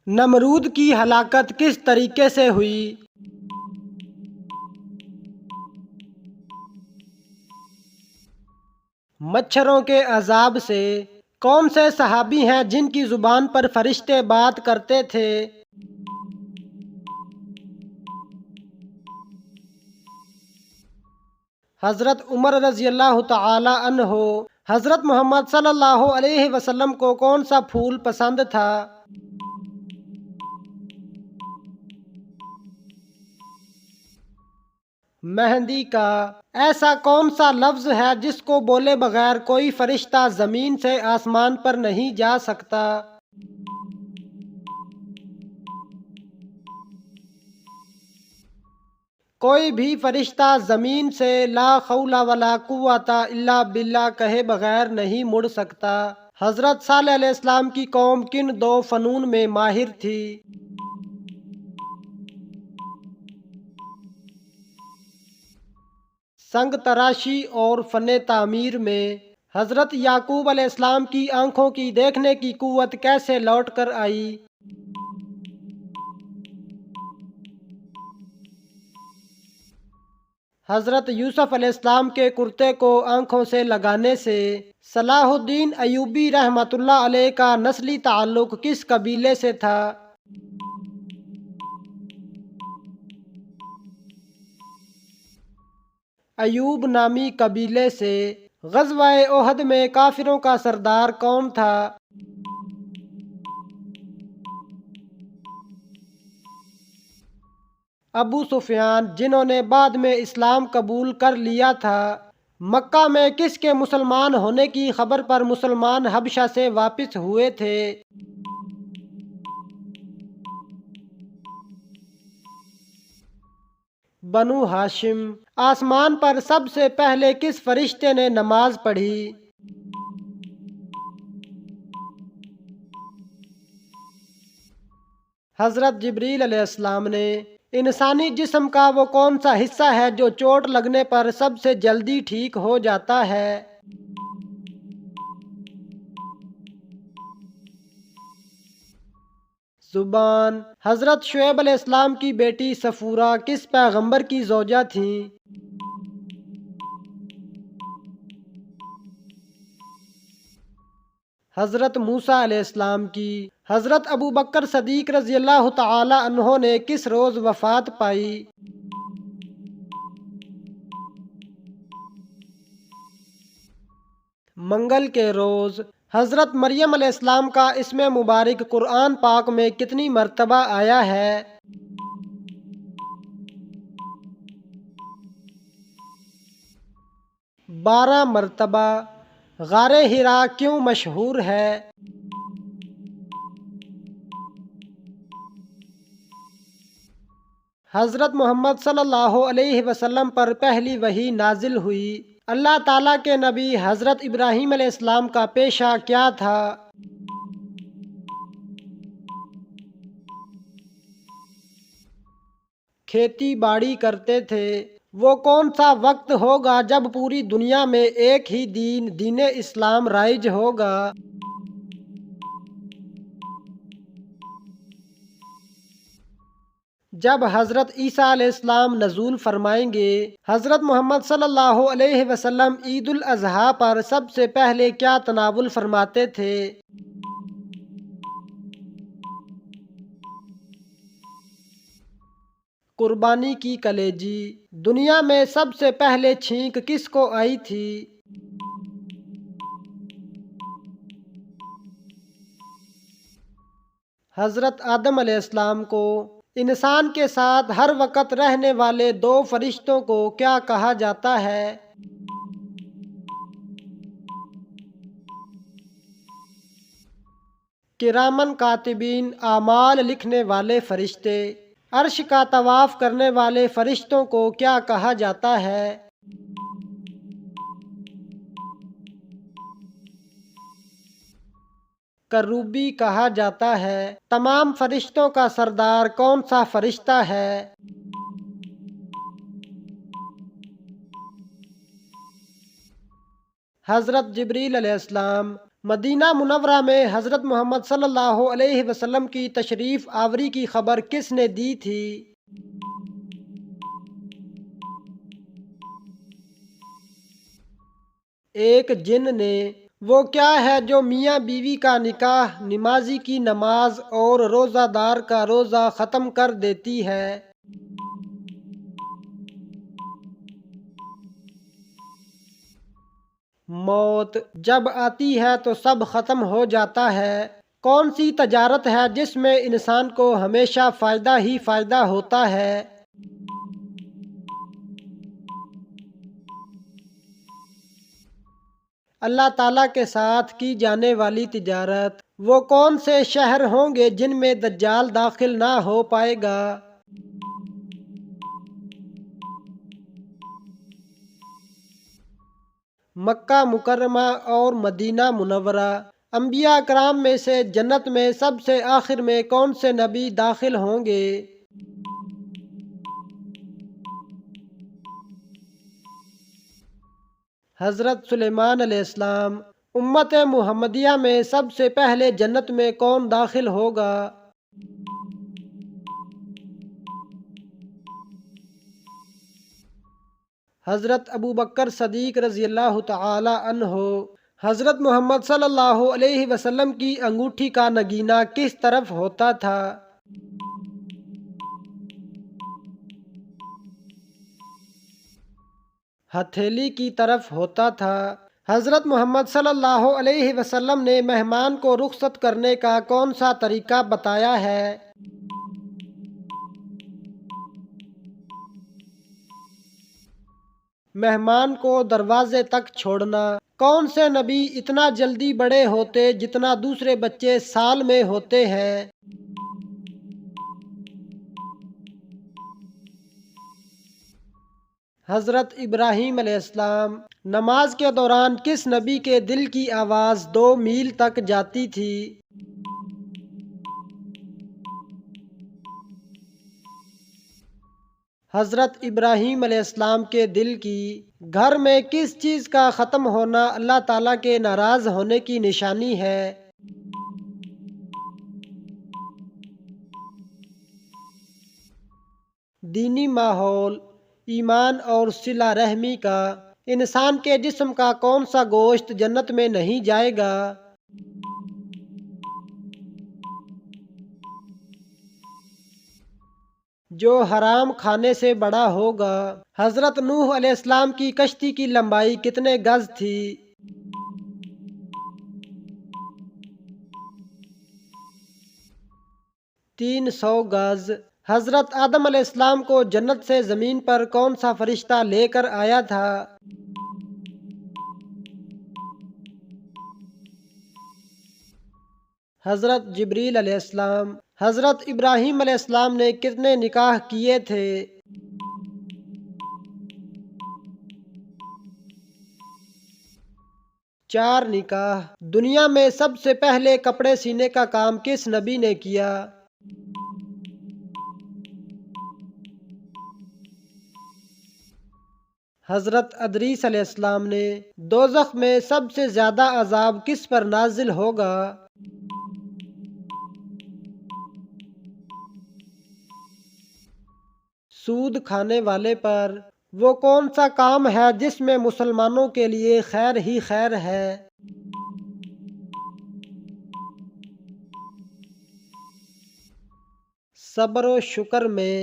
نمرود کی ہلاکت کس طریقے سے ہوئی؟ مچھروں کے عذاب سے کون سے صحابی ہیں جن کی زبان پر فرشتے بات کرتے تھے؟ حضرت عمر رضی اللہ تعالی عنہ۔ حضرت محمد صلی اللہ علیہ وسلم کو کون سا پھول پسند تھا؟ مہندی کا ایسا کون سا لفظ ہے جس کو بولے بغیر کوئی فرشتہ زمین سے آسمان پر نہیں جا سکتا؟ کوئی بھی فرشتہ زمین سے لا حول ولا قوت الا باللہ کہے بغیر نہیں مڑ سکتا۔ حضرت صالح علیہ السلام کی قوم کن دو فنون میں ماہر تھی؟ سنگ تراشی اور فن تعمیر میں۔ حضرت یعقوب علیہ السلام کی آنکھوں کی دیکھنے کی قوت کیسے لوٹ کر آئی؟ حضرت یوسف علیہ السلام کے کرتے کو آنکھوں سے لگانے سے صلاح الدین ایوبی رحمۃ اللہ علیہ کا نسلی تعلق کس قبیلے سے تھا؟ ایوب نامی قبیلے سے۔ غزوہ احد میں کافروں کا سردار کون تھا؟ ابو سفیان، جنہوں نے بعد میں اسلام قبول کر لیا تھا۔ مکہ میں کس کے مسلمان ہونے کی خبر پر مسلمان حبشہ سے واپس ہوئے تھے؟ بنو ہاشم۔ آسمان پر سب سے پہلے کس فرشتے نے نماز پڑھی؟ حضرت جبریل علیہ السلام نے۔ انسانی جسم کا وہ کون سا حصہ ہے جو چوٹ لگنے پر سب سے جلدی ٹھیک ہو جاتا ہے؟ زبان۔ حضرت شعیب علیہ السلام کی بیٹی صفورہ کس پیغمبر کی زوجہ تھیں؟ حضرت موسیٰ علیہ السلام کی۔ حضرت ابوبکر صدیق رضی اللہ تعالی عنہ نے کس روز وفات پائی؟ منگل کے روز۔ حضرت مریم علیہ السلام کا اسم مبارک قرآن پاک میں کتنی مرتبہ آیا ہے؟ 12 مرتبہ۔ غار حرا کیوں مشہور ہے؟ حضرت محمد صلی اللہ علیہ وسلم پر پہلی وحی نازل ہوئی۔ اللہ تعالیٰ کے نبی حضرت ابراہیم علیہ السلام کا پیشہ کیا تھا؟ کھیتی باڑی کرتے تھے۔ وہ کون سا وقت ہوگا جب پوری دنیا میں ایک ہی دین اسلام رائج ہوگا؟ جب حضرت عیسیٰ علیہ السلام نزول فرمائیں گے۔ حضرت محمد صلی اللہ علیہ وسلم عید الاضحیٰ پر سب سے پہلے کیا تناول فرماتے تھے؟ قربانی کی کلیجی۔ دنیا میں سب سے پہلے چھینک کس کو آئی تھی؟ حضرت آدم علیہ السلام کو۔ انسان کے ساتھ ہر وقت رہنے والے 2 فرشتوں کو کیا کہا جاتا ہے؟ کرامن کاتبین، اعمال لکھنے والے فرشتے۔ عرش کا طواف کرنے والے فرشتوں کو کیا کہا جاتا ہے؟ کروبی کہا جاتا ہے۔ تمام فرشتوں کا سردار کون سا فرشتہ ہے؟ حضرت جبریل علیہ السلام۔ مدینہ منورہ میں حضرت محمد صلی اللہ علیہ وسلم کی تشریف آوری کی خبر کس نے دی تھی؟ ایک جن نے۔ وہ کیا ہے جو میاں بیوی کا نکاح، نمازی کی نماز اور روزہ دار کا روزہ ختم کر دیتی ہے؟ موت جب آتی ہے تو سب ختم ہو جاتا ہے۔ کون سی تجارت ہے جس میں انسان کو ہمیشہ فائدہ ہی فائدہ ہوتا ہے؟ اللہ تعالیٰ کے ساتھ کی جانے والی تجارت۔ وہ کون سے شہر ہوں گے جن میں دجال داخل نہ ہو پائے گا؟ مکہ مکرمہ اور مدینہ منورہ۔ انبیاء کرام میں سے جنت میں سب سے آخر میں کون سے نبی داخل ہوں گے؟ حضرت سلیمان علیہ السلام۔ امت محمدیہ میں سب سے پہلے جنت میں کون داخل ہوگا؟ حضرت ابوبکر صدیق رضی اللہ تعالی عنہ۔ حضرت محمد صلی اللہ علیہ وسلم کی انگوٹھی کا نگینہ کس طرف ہوتا تھا؟ ہتھیلی کی طرف ہوتا تھا۔ حضرت محمد صلی اللہ علیہ وسلم نے مہمان کو رخصت کرنے کا کون سا طریقہ بتایا ہے؟ مہمان کو دروازے تک چھوڑنا۔ کون سے نبی اتنا جلدی بڑے ہوتے جتنا دوسرے بچے سال میں ہوتے ہیں؟ حضرت ابراہیم علیہ السلام۔ نماز کے دوران کس نبی کے دل کی آواز 2 میل تک جاتی تھی؟ حضرت ابراہیم علیہ السلام کے دل کی۔ گھر میں کس چیز کا ختم ہونا اللہ تعالیٰ کے ناراض ہونے کی نشانی ہے؟ دینی ماحول، ایمان اور صلہ رحمی کا۔ انسان کے جسم کا کون سا گوشت جنت میں نہیں جائے گا؟ جو حرام کھانے سے بڑا ہوگا۔ حضرت نوح علیہ السلام کی کشتی کی لمبائی کتنے گز تھی؟ 300 گز۔ حضرت آدم علیہ السلام کو جنت سے زمین پر کون سا فرشتہ لے کر آیا تھا؟ حضرت جبریل علیہ السلام۔ حضرت ابراہیم علیہ السلام نے کتنے نکاح کیے تھے؟ 4 نکاح۔ دنیا میں سب سے پہلے کپڑے سینے کا کام کس نبی نے کیا؟ حضرت ادریس علیہ السلام نے۔ دوزخ میں سب سے زیادہ عذاب کس پر نازل ہوگا؟ سود کھانے والے پر۔ وہ کون سا کام ہے جس میں مسلمانوں کے لیے خیر ہی خیر ہے؟ صبر و شکر میں۔